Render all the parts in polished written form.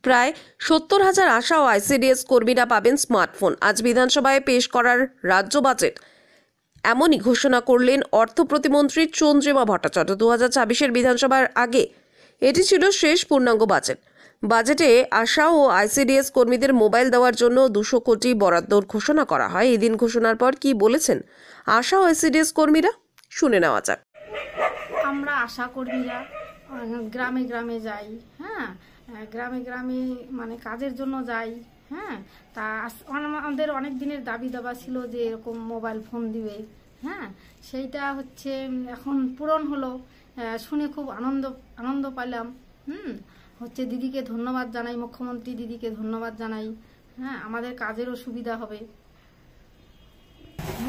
প্রায় 70,000 আশা ও আইসিডিএস কর্মীরা পাবেন স্মার্টফোন। আজ বিধানসভায় পেশ করার রাজ্য বাজেট এমনই ঘোষণা করলেন অর্থ প্রতিমন্ত্রী চন্দ্রিমা ভট্টাচার্য। 2026-এর বিধানসভার আগে এটি ছিল শেষ পূর্ণাঙ্গ বাজেট। বাজেটে আশা ও আইসিডিএস কর্মীদের মোবাইল দেওয়ার জন্য 200 কোটি বরাদ্দর ঘোষণা করা হয়। এদিন ঘোষণার পর কি বলেছেন আশা ও আইসিডিএস কর্মীরা, শুনে নেওয়া যাক। আমরা আশা কর্মীরা গ্রামে গ্রামে যাই, হ্যাঁ, গ্রামে গ্রামে মানে কাজের জন্য যাই, হ্যাঁ। তা আমাদের অনেক দিনের দাবি দাবা ছিল যে এরকম মোবাইল ফোন দিবে, হ্যাঁ। সেইটা হচ্ছে এখন পূরণ হলো, শুনে খুব আনন্দ পেলাম। হচ্ছে দিদিকে ধন্যবাদ জানাই, মুখ্যমন্ত্রী দিদিকে ধন্যবাদ জানাই, হ্যাঁ। আমাদের কাজেরও সুবিধা হবে,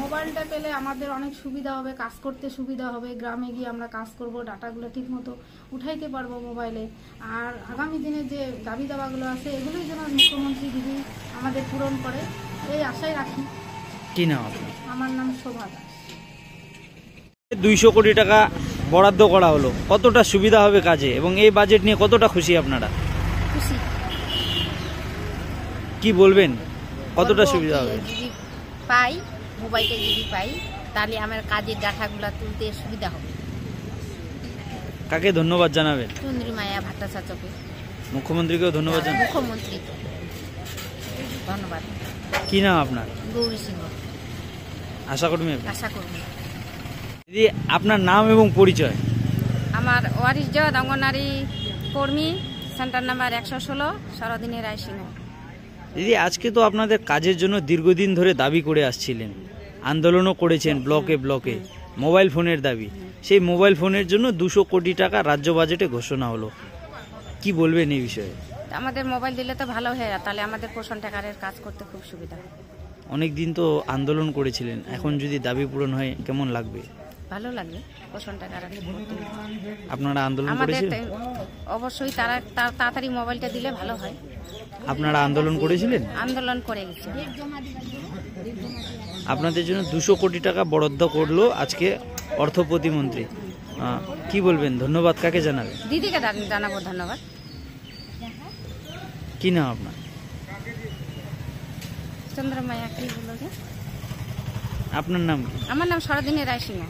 মোবাইলটা পেলে আমাদের অনেক সুবিধা হবে, কাজ করতে সুবিধা হবে। গ্রামে গিয়ে আমরা কাজ করব, ডাটাগুলো ঠিক মতো উঠাইতে পারবো মোবাইলে। আর আগামী দিনে যে দাবি দাবাগুলো আছে এগুলোই যেন মুখ্যমন্ত্রী দিদি আমাদের পূরণ করে, এই আশাই রাখি। কি নাম আপনার? আমার নাম শোভা দাস। 200 কোটি টাকা বরাদ্দ করা হলো, কতটা সুবিধা হবে কাজে এবং এই বাজেট নিয়ে কতটা খুশি আপনারা? খুশি। কি বলবেন, কতটা সুবিধা হবে? যদি পাই মোবাইলটা যদি পাই তাহলে আমার কাজের ডাটাগুলো তুলতে সুবিধা হবে। কাকে ধন্যবাদ জানাবেন? চন্দ্রিমা ভট্টাচার্যকে। মুখ্যমন্ত্রীকেও ধন্যবাদ জানাবেন? মুখ্যমন্ত্রীকে ধন্যবাদ। কি নাম আপনার? গৌরী সিংহ, আশা কর্মী। আশা কর্মী। দিদি, আপনার নাম এবং পরিচয়? আমার ওয়ারিশ জজ, অঙ্গনারী কর্মী, সেন্টার নাম্বার 116, সরদিনী রায় সিংহ। দিদি, আজকে তো আপনাদের কাজের জন্য দীর্ঘদিন ধরে দাবি করে আসছিলেন, আন্দোলনও করেছেন ব্লকে ব্লকে, মোবাইল ফোনের দাবি। সেই মোবাইল ফোনের জন্য 200 কোটি টাকা রাজ্য বাজেটে ঘোষণা হলো, কি বলবেন এই বিষয়ে? আমাদের মোবাইল দিলে তো ভালো হয়, তাহলে আমাদের পোষণ টাকারের কাজ করতে খুব সুবিধা হয়। অনেক দিন তো আন্দোলন করেছিলেন, এখন যদি দাবি পূরণ হয় কেমন লাগবে? ভালো লাগবে, পোষণ টাকার আপনারা আন্দোলন আমাদের করেছিলেন? অবশ্যই তাড়াতাড়ি মোবাইলটা দিলে ভালো হয়। আপনারা আন্দোলন করেছিলেন? আন্দোলন করে গেছি। আপনাদের জন্য 200 কোটি টাকা বরাদ্দ করলো আজকে অর্থ প্রতিমন্ত্রী, কি বলবেন, ধন্যবাদ কাকে জানাবেন? দিদিকে জানাবো ধন্যবাদ। কি নাম আপনার? চন্দ্রমায়া। কি বলো? আপনার নাম কি? আমার নাম সরদিনী রায় সিংহ।